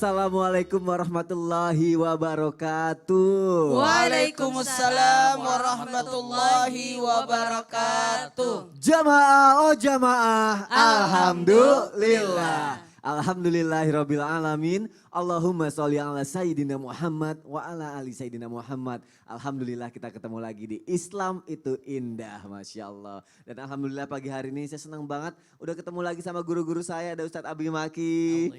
Assalamualaikum warahmatullahi wabarakatuh. Waalaikumsalam warahmatullahi wabarakatuh. Jamaah, oh jamaah, alhamdulillah. Alhamdulillahirabbil alamin. Allahumma sholli ala sayyidina Muhammad wa ala ali sayyidina Muhammad. Alhamdulillah kita ketemu lagi di Islam itu indah, Masya Allah. Dan alhamdulillah pagi hari ini saya senang banget udah ketemu lagi sama guru-guru saya. Ada Ustadz Abi Maki,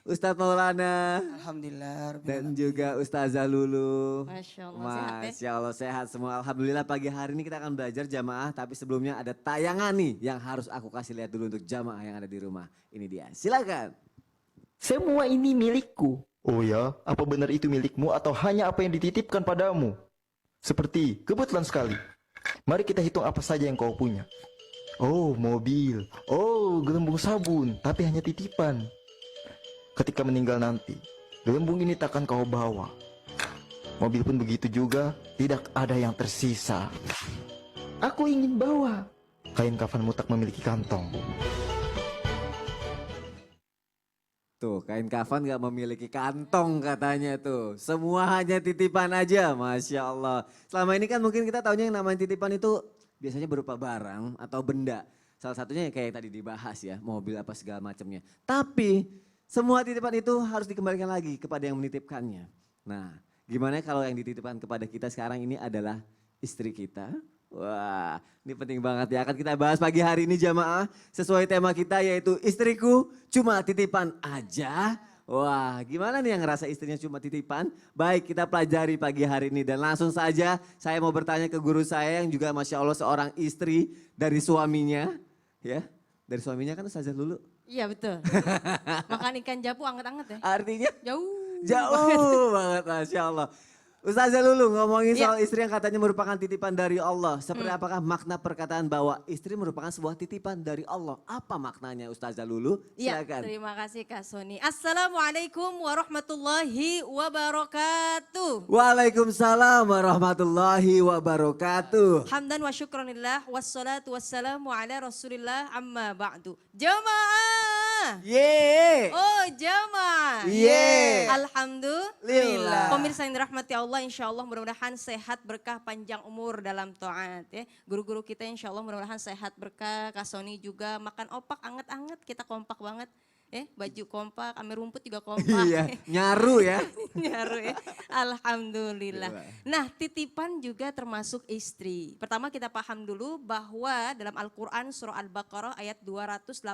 Ustadz Maulana, Alhamdulillah. dan juga Ustazah Lulu. Masya Allah, sehat ya? Masya Allah sehat semua. Alhamdulillah pagi hari ini kita akan belajar jamaah. Tapi sebelumnya ada tayangan nih yang harus aku kasih lihat dulu untuk jamaah yang ada di rumah. Ini dia, silakan. Semua ini milikku. Oh ya, apa benar itu milikmu atau hanya apa yang dititipkan padamu? Seperti kebetulan sekali. Mari kita hitung apa saja yang kau punya. Oh, mobil. Oh, gelembung sabun, tapi hanya titipan. Ketika meninggal nanti, gelembung ini takkan kau bawa. Mobil pun begitu juga, tidak ada yang tersisa. Aku ingin bawa. Kain kafanmu tak memiliki kantong. Tuh, kain kafan gak memiliki kantong katanya tuh. Semua hanya titipan aja, Masya Allah. Selama ini kan mungkin kita taunya yang namanya titipan itu biasanya berupa barang atau benda. Salah satunya yang kayak tadi dibahas ya, mobil apa segala macamnya. Tapi semua titipan itu harus dikembalikan lagi kepada yang menitipkannya. Nah, gimana kalau yang dititipkan kepada kita sekarang ini adalah istri kita? Wah, ini penting banget ya. Akan kita bahas pagi hari ini jamaah sesuai tema kita yaitu istriku cuma titipan aja. Wah, gimana nih yang ngerasa istrinya cuma titipan? Baik, kita pelajari pagi hari ini dan langsung saja saya mau bertanya ke guru saya yang juga Masya Allah seorang istri dari suaminya. Ya, dari suaminya kan Ustazah Lulu. Iya betul. Makan ikan japu anget-anget ya. Artinya Jauh. jauh banget Masya Allah. Ustazah Lulu ngomongin Iya. soal istri yang katanya merupakan titipan dari Allah. Seperti apakah makna perkataan bahwa istri merupakan sebuah titipan dari Allah? Apa maknanya Ustazah Lulu? Iya, Silakan. terima kasih Kak Soni. Assalamualaikum warahmatullahi wabarakatuh. Waalaikumsalam warahmatullahi wabarakatuh. Hamdan wa syukranillah wassalatu wassalamu ala rasulillah amma ba'du. Jamaah. Yeay. Oh jamaah. Yeay. Alhamdulillah. Pemirsa yang dirahmati Allah insya Allah mudah-mudahan sehat berkah panjang umur dalam taat ya. Guru-guru kita insya Allah mudah-mudahan sehat berkah. Kak Soni juga makan opak anget-anget kita kompak banget. Baju kompak, ame rumput juga kompak. Iya, nyaru ya. Nyaru ya. Alhamdulillah. Gila. Nah titipan juga termasuk istri. Pertama kita paham dulu bahwa dalam Al-Quran surah Al-Baqarah ayat 284.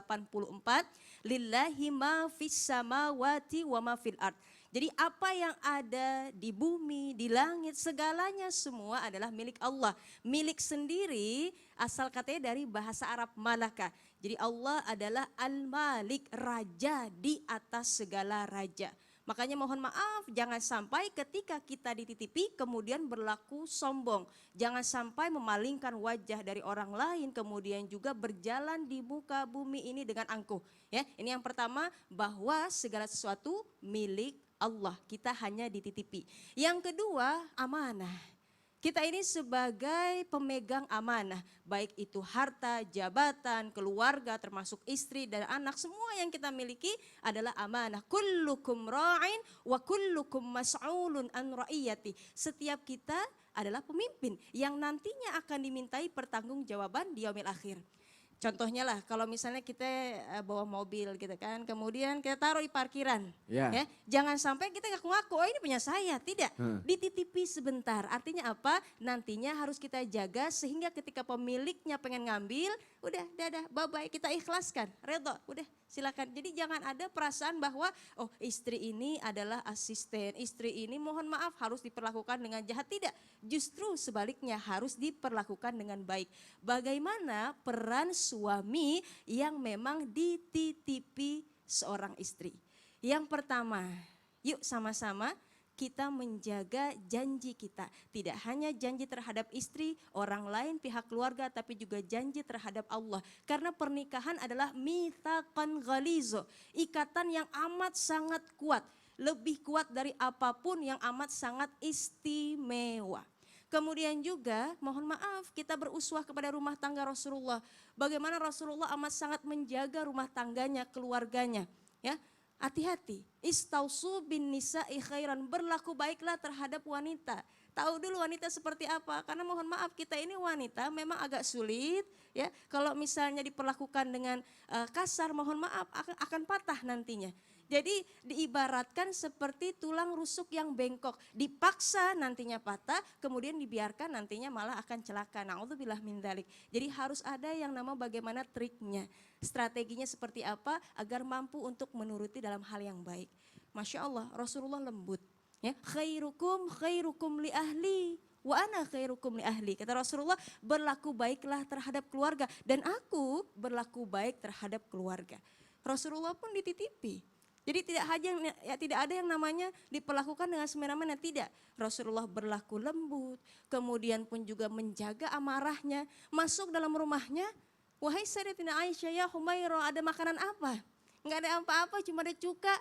Lillahi ma fis samawati wa ma fil ard. Jadi apa yang ada di bumi, di langit, segalanya semua adalah milik Allah. Milik sendiri asal katanya dari bahasa Arab malaka. Jadi Allah adalah Al-Malik, raja di atas segala raja. Makanya mohon maaf jangan sampai ketika kita dititipi kemudian berlaku sombong. Jangan sampai memalingkan wajah dari orang lain kemudian juga berjalan di muka bumi ini dengan angkuh. Ya, ini yang pertama bahwa segala sesuatu milik Allah, kita hanya dititipi. Yang kedua, amanah. Kita ini sebagai pemegang amanah, baik itu harta, jabatan, keluarga, termasuk istri dan anak, semua yang kita miliki adalah amanah. Kullukum ra'in wa kullukum mas'ulun an ra'iyati. Setiap kita adalah pemimpin yang nantinya akan dimintai pertanggungjawaban di yaumil akhir. Contohnya lah kalau misalnya kita bawa mobil gitu kan, kemudian kita taruh di parkiran. Ya. Ya, jangan sampai kita ngaku-ngaku, oh ini punya saya. Tidak, dititipi sebentar. Artinya apa? Nantinya harus kita jaga sehingga ketika pemiliknya pengen ngambil, udah dadah, bye-bye, kita ikhlaskan, redho, udah silakan. Jadi jangan ada perasaan bahwa oh istri ini adalah asisten, istri ini mohon maaf harus diperlakukan dengan jahat. Tidak, justru sebaliknya harus diperlakukan dengan baik. Bagaimana peran suami yang memang dititipi seorang istri? Yang pertama, yuk sama-sama kita menjaga janji kita. Tidak hanya janji terhadap istri, orang lain, pihak keluarga, tapi juga janji terhadap Allah. Karena pernikahan adalah mitsaqan ghalizo, ikatan yang amat sangat kuat. Lebih kuat dari apapun yang amat sangat istimewa. Kemudian juga mohon maaf kita beruswah kepada rumah tangga Rasulullah. Bagaimana Rasulullah amat sangat menjaga rumah tangganya, keluarganya. Ya, hati-hati. Istausu bin nisa'i khairan, berlaku baiklah terhadap wanita. Tahu dulu wanita seperti apa, karena mohon maaf kita ini wanita memang agak sulit ya. Kalau misalnya diperlakukan dengan kasar, mohon maaf akan patah nantinya. Jadi diibaratkan seperti tulang rusuk yang bengkok, dipaksa nantinya patah, kemudian dibiarkan nantinya malah akan celaka. Na'udzubillah min dzalik. Jadi harus ada yang nama bagaimana triknya, strateginya seperti apa agar mampu untuk menuruti dalam hal yang baik. Masya Allah, Rasulullah lembut. Ya, khairukum li ahli wa ana khairukum li ahli. Kata Rasulullah, berlaku baiklah terhadap keluarga dan aku berlaku baik terhadap keluarga. Rasulullah pun dititipi. Jadi tidak ada yang namanya diperlakukan dengan semena-mena, tidak. Rasulullah berlaku lembut, kemudian pun juga menjaga amarahnya. Masuk dalam rumahnya, wahai Sayyidatina Aisyah, ya Humairah, ada makanan apa? Enggak ada apa-apa, cuma ada cuka.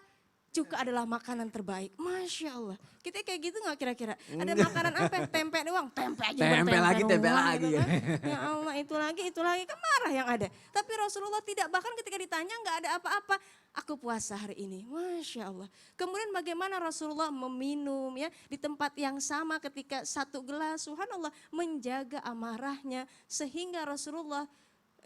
Cuka adalah makanan terbaik. Masya Allah. Kita kayak gitu gak kira-kira? Ada makanan apa? Tempe doang. Tempe aja. Tempe lagi. Gitu kan. Ya Allah, itu lagi. Kan marah yang ada. Tapi Rasulullah tidak. Bahkan ketika ditanya gak ada apa-apa. Aku puasa hari ini. Masya Allah. Kemudian bagaimana Rasulullah meminum ya. Di tempat yang sama ketika satu gelas. Subhanallah. Menjaga amarahnya. Sehingga Rasulullah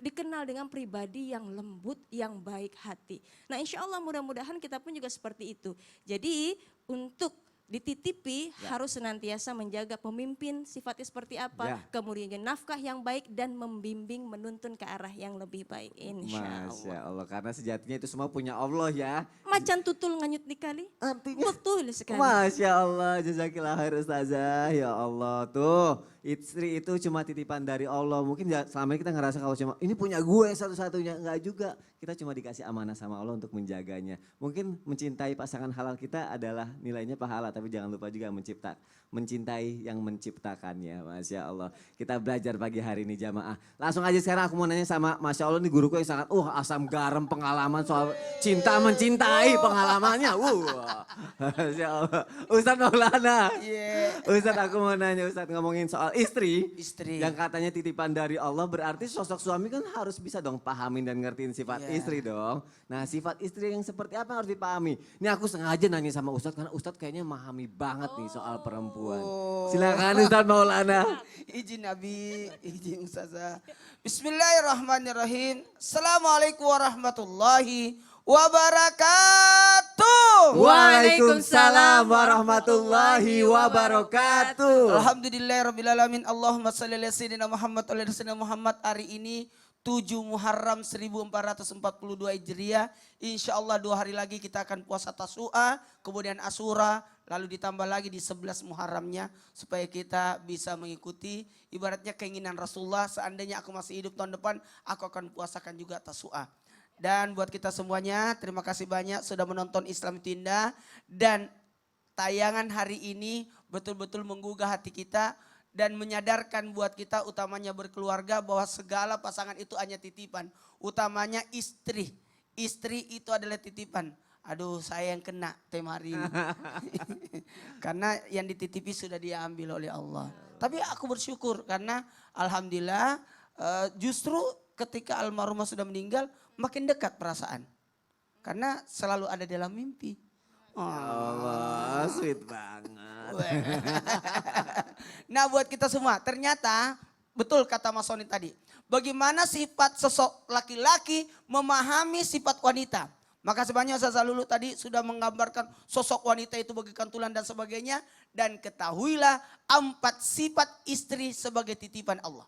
dikenal dengan pribadi yang lembut, yang baik hati. Nah insya Allah mudah-mudahan kita pun juga seperti itu. Jadi untuk dititipi harus senantiasa menjaga pemimpin sifatnya seperti apa. Kemudian nafkah yang baik dan membimbing menuntun ke arah yang lebih baik. Insya Masya Allah. Allah, karena sejatinya itu semua punya Allah ya. Macan tutul nganyut dikali. Artinya Betul sekali. Masya Allah, jazakillah khair Ustazah. Ya Allah tuh, istri itu cuma titipan dari Allah. Mungkin selama ini kita ngerasa kalau cuma ini punya gue satu-satunya. Enggak juga, kita cuma dikasih amanah sama Allah untuk menjaganya. Mungkin mencintai pasangan halal kita adalah nilainya pahala. Tapi jangan lupa juga mencintai yang menciptakannya. Masya Allah, kita belajar pagi hari ini jamaah. Langsung aja sekarang aku mau nanya sama Masya Allah nih guruku yang sangat asam garam pengalaman soal cinta mencintai pengalamannya. Masya Allah. Ustadz Maulana. Ustadz aku mau nanya Ustadz ngomongin soal istri. Yang katanya titipan dari Allah, berarti sosok suami kan harus bisa dong pahamin dan ngertiin sifat istri dong. Nah sifat istri yang seperti apa yang harus dipahami? Ini aku sengaja nanya sama Ustadz karena Ustadz kayaknya memahami banget nih soal perempuan. Silakan Ustadz Maulana. Izin Nabi, izin Ustazah. Bismillahirrahmanirrahim. Assalamualaikum warahmatullahi wabarakatuh. Waalaikumsalam warahmatullahi wabarakatuh. Alhamdulillahirrabbilalamin. Allahumma salli ala sayyidina Muhammad wa ala sayyidina Muhammad. Hari ini 7 Muharram 1442 Hijriah. Insya Allah 2 hari lagi kita akan puasa Tasu'a, kemudian Asyura, lalu ditambah lagi di 11 Muharramnya. Supaya kita bisa mengikuti ibaratnya keinginan Rasulullah. Seandainya aku masih hidup tahun depan, aku akan puasakan juga Tasu'a. Dan buat kita semuanya, terima kasih banyak sudah menonton Islam itu Indah. Dan tayangan hari ini betul-betul menggugah hati kita. Dan menyadarkan buat kita utamanya berkeluarga bahwa segala pasangan itu hanya titipan. Utamanya istri. Istri itu adalah titipan. Aduh saya yang kena tema hari ini. Karena yang dititipi sudah diambil oleh Allah. Tapi aku bersyukur karena alhamdulillah justru ketika almarhumah sudah meninggal makin dekat perasaan. Karena selalu ada dalam mimpi. Allah, sweet banget. Nah buat kita semua, ternyata betul kata Mas Soni tadi. Bagaimana sifat sosok laki-laki memahami sifat wanita. Maka sebanyak Ustazah Lulu tadi sudah menggambarkan sosok wanita itu bagaikan tulang dan sebagainya. Dan ketahuilah 4 sifat istri sebagai titipan Allah.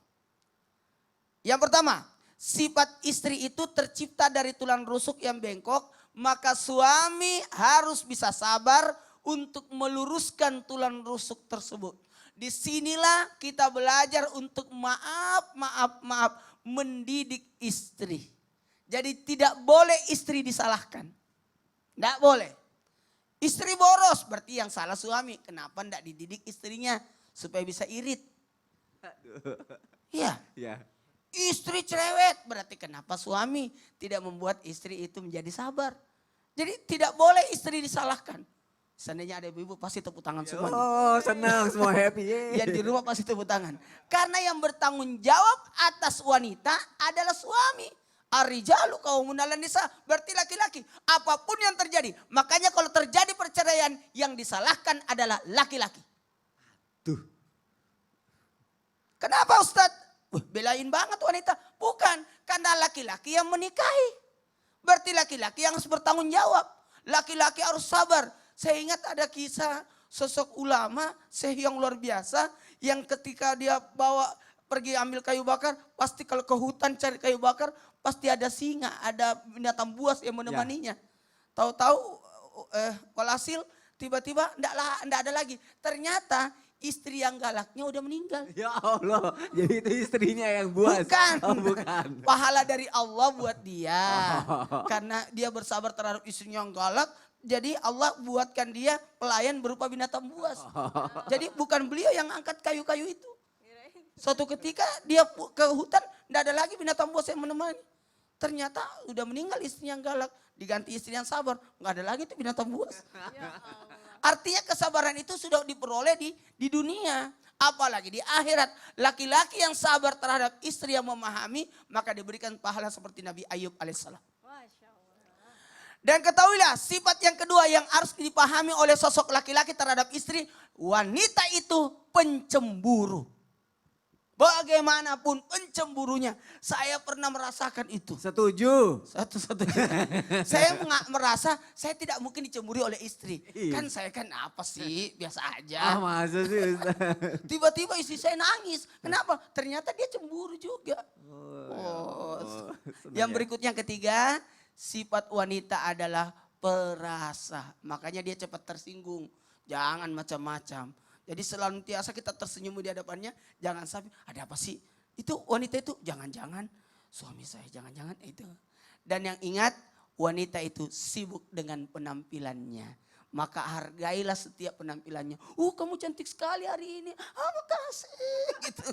Yang pertama, sifat istri itu tercipta dari tulang rusuk yang bengkok. Maka suami harus bisa sabar untuk meluruskan tulang rusuk tersebut. Disinilah kita belajar untuk maaf mendidik istri. Jadi tidak boleh istri disalahkan. Tidak boleh. Istri boros berarti yang salah suami. Kenapa tidak dididik istrinya supaya bisa irit? Iya. Ya. Istri cerewet berarti kenapa suami tidak membuat istri itu menjadi sabar. Jadi tidak boleh istri disalahkan. Seandainya ada ibu-ibu pasti tepuk tangan semua. Oh senang semua happy. Yang di rumah pasti tepuk tangan. Karena yang bertanggung jawab atas wanita adalah suami. Ar-rijalu qawwamun 'alan nisa, berarti laki-laki. Apapun yang terjadi, makanya kalau terjadi perceraian yang disalahkan adalah laki-laki. Tuh. Kenapa Ustadz? Belain banget wanita. Bukan, karena laki-laki yang menikahi. Berarti laki-laki yang harus bertanggung jawab. Laki-laki harus sabar. Saya ingat ada kisah sosok ulama, syekh yang luar biasa, yang ketika dia pergi ambil kayu bakar, pasti kalau ke hutan cari kayu bakar, pasti ada singa, ada binatang buas yang menemaninya. Tahu-tahu walhasil tiba-tiba enggak ada lagi. Ternyata istri yang galaknya udah meninggal. Ya Allah, jadi itu istrinya yang buas. Bukan. Oh, bukan. Pahala dari Allah buat dia. Karena dia bersabar terhadap istrinya yang galak, jadi Allah buatkan dia pelayan berupa binatang buas. Jadi bukan beliau yang angkat kayu-kayu itu. Suatu ketika dia ke hutan, tidak ada lagi binatang buas yang menemani. Ternyata udah meninggal istrinya yang galak, diganti istri yang sabar, nggak ada lagi tuh binatang buas. Artinya kesabaran itu sudah diperoleh di dunia, apalagi di akhirat. Laki-laki yang sabar terhadap istri yang memahami, maka diberikan pahala seperti Nabi Ayub alaihissalam. Dan ketahuilah sifat yang kedua yang harus dipahami oleh sosok laki-laki terhadap istri, wanita itu pencemburu. Bagaimanapun pencemburunya, saya pernah merasakan itu. Setuju. Satu-satunya. Saya merasa saya tidak mungkin dicemburi oleh istri. Iya. Kan saya kan apa sih, biasa Ah, aja. masa sih Ustaz? Tiba-tiba istri saya nangis. Kenapa? Ternyata dia cemburu juga. Yang berikutnya yang ketiga, sifat wanita adalah perasa. Makanya dia cepat tersinggung. Jangan macam-macam. Jadi senantiasa kita tersenyum di hadapannya, jangan sampai ada apa sih? Itu wanita itu jangan-jangan suami saya, jangan-jangan itu. Dan yang ingat, wanita itu sibuk dengan penampilannya. Maka hargailah setiap penampilannya. Kamu cantik sekali hari ini. Makasih. Gitu.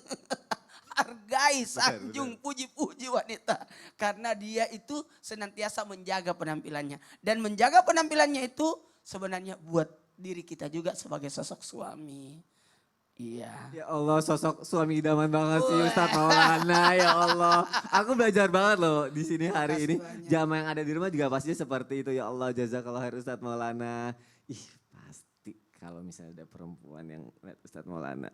Hargai, sanjung, puji-puji wanita. Karena dia itu senantiasa menjaga penampilannya. Dan menjaga penampilannya itu sebenarnya buat diri kita juga sebagai sosok suami. Iya. Ya Allah, sosok suami idaman banget sih Ustadz Maulana. Ya Allah, aku belajar banget loh di sini hari ini. Makasih banyak. Jamaah yang ada di rumah juga pastinya seperti itu. Ya Allah, jazakallah khair Ustadz Maulana. Ih, pasti kalau misalnya ada perempuan yang lihat Ustadz Maulana.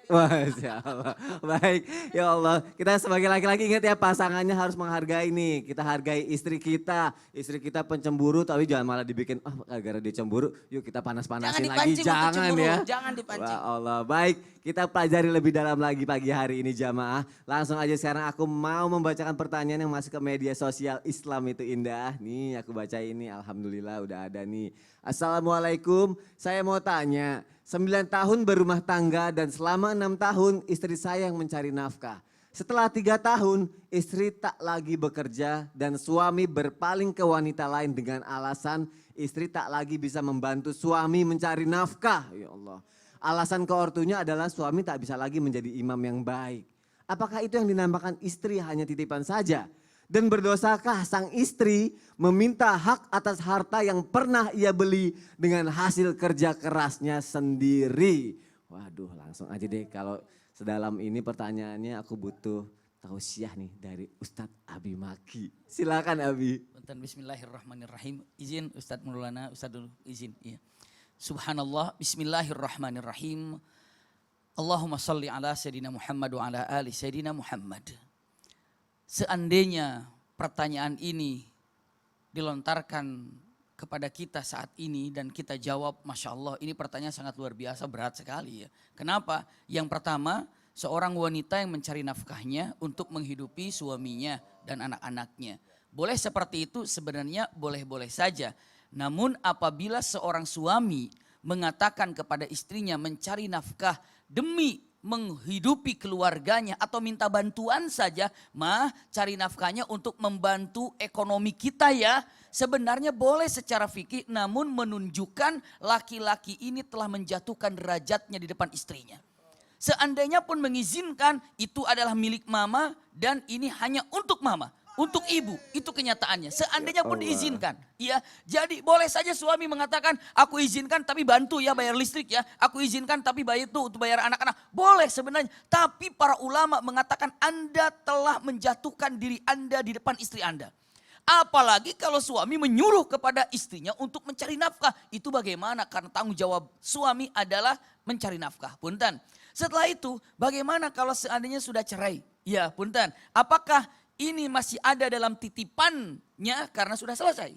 Masya Allah. Baik, ya Allah. Kita sebagai laki-laki ingat ya, pasangannya harus menghargai nih. Kita hargai istri kita. Istri kita pencemburu tapi jangan malah dibikin, gara-gara dia cemburu, yuk kita panas-panasin Jangan lagi. dipancing untuk Jangan cemburu, ya. jangan dipancing. Wah Allah, baik. Kita pelajari lebih dalam lagi pagi hari ini jamaah. Langsung aja sekarang aku mau membacakan pertanyaan yang masuk ke media sosial Islam itu indah. Nih aku baca ini, alhamdulillah udah ada nih. Assalamualaikum, saya mau tanya. 9 tahun berumah tangga dan selama 6 tahun istri saya yang mencari nafkah. Setelah 3 tahun istri tak lagi bekerja dan suami berpaling ke wanita lain dengan alasan istri tak lagi bisa membantu suami mencari nafkah. Ya Allah. Alasan keortunya adalah suami tak bisa lagi menjadi imam yang baik. Apakah itu yang dinamakan istri hanya titipan saja? Dan berdosakah sang istri meminta hak atas harta yang pernah ia beli dengan hasil kerja kerasnya sendiri? Waduh, langsung aja deh, kalau sedalam ini pertanyaannya aku butuh tausiah nih dari Ustadz Abi Maki. Silakan Abi. Bismillahirrahmanirrahim. Izin Ustadz Maulana, Ustadz dulu izin. Iya. Subhanallah, bismillahirrahmanirrahim. Allahumma salli ala Sayyidina Muhammad wa ala ali Sayyidina Muhammad. Seandainya pertanyaan ini dilontarkan kepada kita saat ini dan kita jawab, Masya Allah, ini pertanyaan sangat luar biasa, berat sekali ya. Kenapa? Yang pertama, seorang wanita yang mencari nafkahnya untuk menghidupi suaminya dan anak-anaknya. Boleh seperti itu sebenarnya boleh-boleh saja. Namun apabila seorang suami mengatakan kepada istrinya mencari nafkah demi menghidupi keluarganya atau minta bantuan saja, cari nafkahnya untuk membantu ekonomi kita ya. Sebenarnya boleh secara fikih, namun menunjukkan laki-laki ini telah menjatuhkan derajatnya di depan istrinya. Seandainya pun mengizinkan itu adalah milik mama dan ini hanya untuk mama. untuk ibu, itu kenyataannya. Seandainya pun diizinkan, ya. Jadi boleh saja suami mengatakan, aku izinkan tapi bantu ya bayar listrik ya. Aku izinkan tapi bayar itu untuk bayar anak-anak. Boleh sebenarnya. Tapi para ulama mengatakan Anda telah menjatuhkan diri Anda di depan istri Anda. Apalagi kalau suami menyuruh kepada istrinya untuk mencari nafkah. Itu bagaimana? Karena tanggung jawab suami adalah mencari nafkah. Punten. Setelah itu, bagaimana kalau seandainya sudah cerai? Ya, punten. Apakah ini masih ada dalam titipannya karena sudah selesai?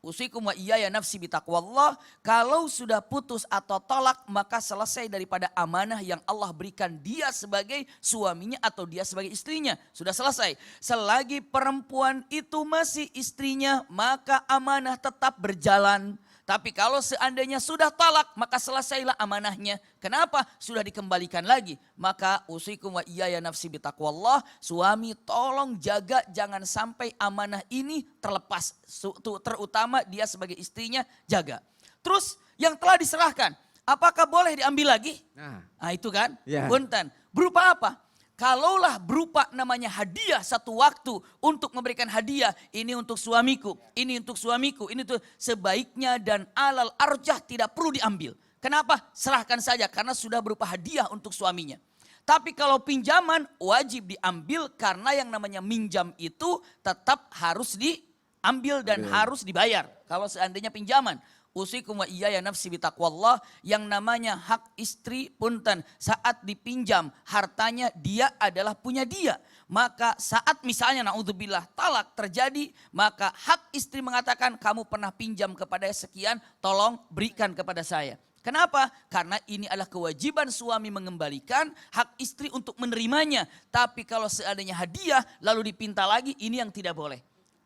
Usikum wa iyaya nafsi bitaqwallah. Kalau sudah putus atau tolak maka selesai daripada amanah yang Allah berikan dia sebagai suaminya atau dia sebagai istrinya. Sudah selesai. Selagi perempuan itu masih istrinya maka amanah tetap berjalan. Tapi kalau seandainya sudah talak maka selesailah amanahnya. Kenapa? Sudah dikembalikan lagi. Maka usikum wa iyaya nafsi bitaqwallah. Suami tolong jaga jangan sampai amanah ini terlepas. Terutama dia sebagai istrinya jaga. Terus yang telah diserahkan. Apakah boleh diambil lagi? Nah itu kan. Ya. Punten. Berupa apa? Kalaulah berupa namanya hadiah satu waktu untuk memberikan hadiah. Ini untuk suamiku, ini untuk suamiku, ini tuh sebaiknya dan alal arjah tidak perlu diambil. Kenapa? Serahkan saja karena sudah berupa hadiah untuk suaminya. Tapi kalau pinjaman wajib diambil karena yang namanya minjam itu tetap harus diambil dan harus dibayar. Kalau seandainya pinjaman. Usikum wa iyaya nafsi bitaqwallah. Yang namanya hak istri punten. Saat dipinjam hartanya dia adalah punya dia. Maka saat misalnya naudzubillah talak terjadi. Maka hak istri mengatakan kamu pernah pinjam kepada sekian. Tolong berikan kepada saya. Kenapa? Karena ini adalah kewajiban suami mengembalikan hak istri untuk menerimanya. Tapi kalau seandainya hadiah lalu dipinta lagi ini yang tidak boleh.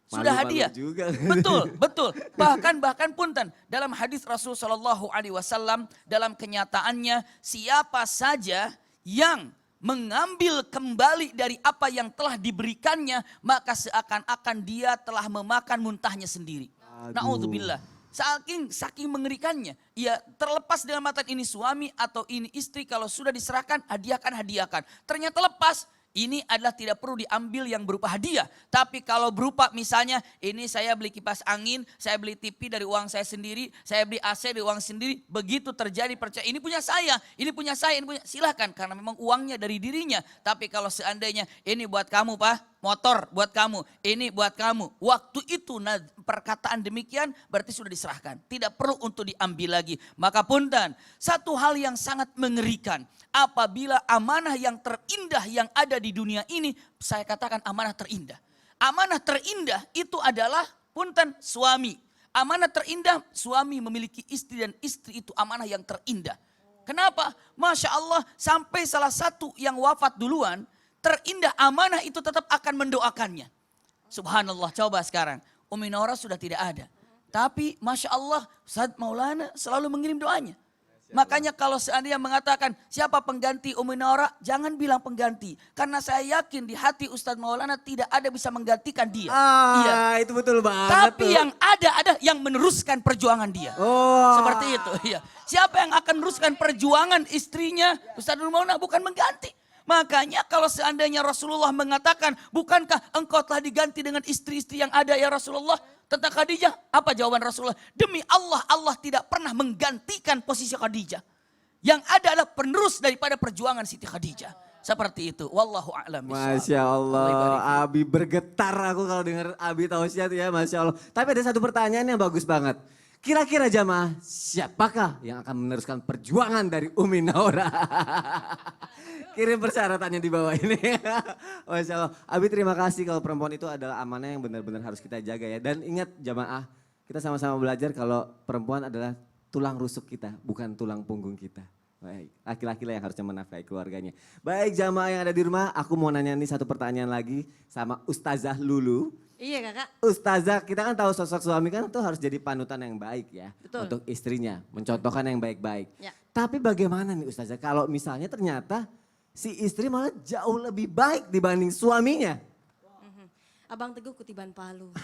Sudah Malu-malu hadiah. juga. Betul. Bahkan punten dalam hadis Rasul Shallallahu Alaihi Wasallam dalam kenyataannya siapa saja yang mengambil kembali dari apa yang telah diberikannya maka seakan-akan dia telah memakan muntahnya sendiri. Naudzubillah. Saking mengerikannya. Ya terlepas dalam mata ini suami atau ini istri kalau sudah diserahkan hadiahkan. Ternyata lepas. Ini adalah tidak perlu diambil yang berupa hadiah. Tapi kalau berupa misalnya ini saya beli kipas angin, saya beli TV dari uang saya sendiri, saya beli AC dari uang sendiri. Begitu terjadi percaya ini punya saya, ini punya saya, ini punya. Silahkan karena memang uangnya dari dirinya. Tapi kalau seandainya ini buat kamu Pak, motor buat kamu, ini buat kamu. Waktu itu perkataan demikian berarti sudah diserahkan. Tidak perlu untuk diambil lagi. Maka punten, satu hal yang sangat mengerikan. Apabila amanah yang terindah yang ada di dunia ini, saya katakan amanah terindah. Amanah terindah itu adalah punten suami. Amanah terindah suami memiliki istri dan istri itu amanah yang terindah. Kenapa? Masya Allah sampai salah satu yang wafat duluan, terindah amanah itu tetap akan mendoakannya. Subhanallah coba sekarang. Umi Nora sudah tidak ada. Tapi Masya Allah Ustaz Maulana selalu mengirim doanya. Makanya kalau seandainya mengatakan siapa pengganti Umi Nora, jangan bilang pengganti. Karena saya yakin di hati Ustadz Maulana tidak ada bisa menggantikan dia. Iya. Itu betul banget. Tapi tuh. yang ada yang meneruskan perjuangan dia. Oh. Seperti itu. Iya. Siapa yang akan meneruskan perjuangan istrinya Ustadz Maulana bukan mengganti. Makanya kalau seandainya Rasulullah mengatakan, bukankah engkau telah diganti dengan istri-istri yang ada ya Rasulullah? Tentang Khadijah, apa jawaban Rasulullah? Demi Allah, Allah tidak pernah menggantikan posisi Khadijah. Yang ada adalah penerus daripada perjuangan Siti Khadijah. Seperti itu. Wallahu a'lam. Masya Allah, Abi bergetar aku kalau dengar Abi tausiah ya, Masya Allah. Tapi ada satu pertanyaan yang bagus banget. Kira-kira jamaah, siapakah yang akan meneruskan perjuangan dari Umi Naura? Kirim persyaratannya di bawah ini. Masya Allah. Abi terima kasih kalau perempuan itu adalah amanah yang benar-benar harus kita jaga ya. Dan ingat jamaah, kita sama-sama belajar kalau perempuan adalah tulang rusuk kita, bukan tulang punggung kita. Baik, laki-laki lah yang harusnya menafkahi keluarganya. Baik jamaah yang ada di rumah, aku mau nanya nih satu pertanyaan lagi sama Ustazah Lulu. Iya kakak. Ustazah, kita kan tahu sosok suami kan tuh harus jadi panutan yang baik ya. Betul. Untuk istrinya, mencontohkan yang baik-baik. Ya. Tapi bagaimana nih Ustazah kalau misalnya ternyata si istri malah jauh lebih baik dibanding suaminya? Abang Teguh kutiban palu.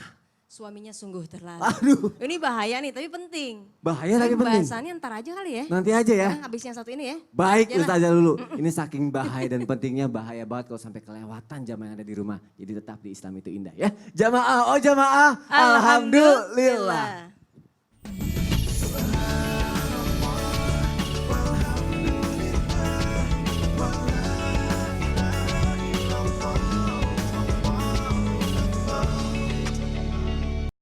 Suaminya sungguh terlalu. Aduh. Ini bahaya nih, tapi penting. Bahaya tapi penting. Bahasannya ntar aja kali ya. Nanti aja ya. Nah, habis yang satu ini ya. Baik Jalan. Ustazah Lulu, ini saking bahaya dan pentingnya bahaya banget kalau sampai kelewatan jamaah yang ada di rumah. Jadi tetap di Islam itu indah ya. Jamaah, oh jamaah, alhamdulillah.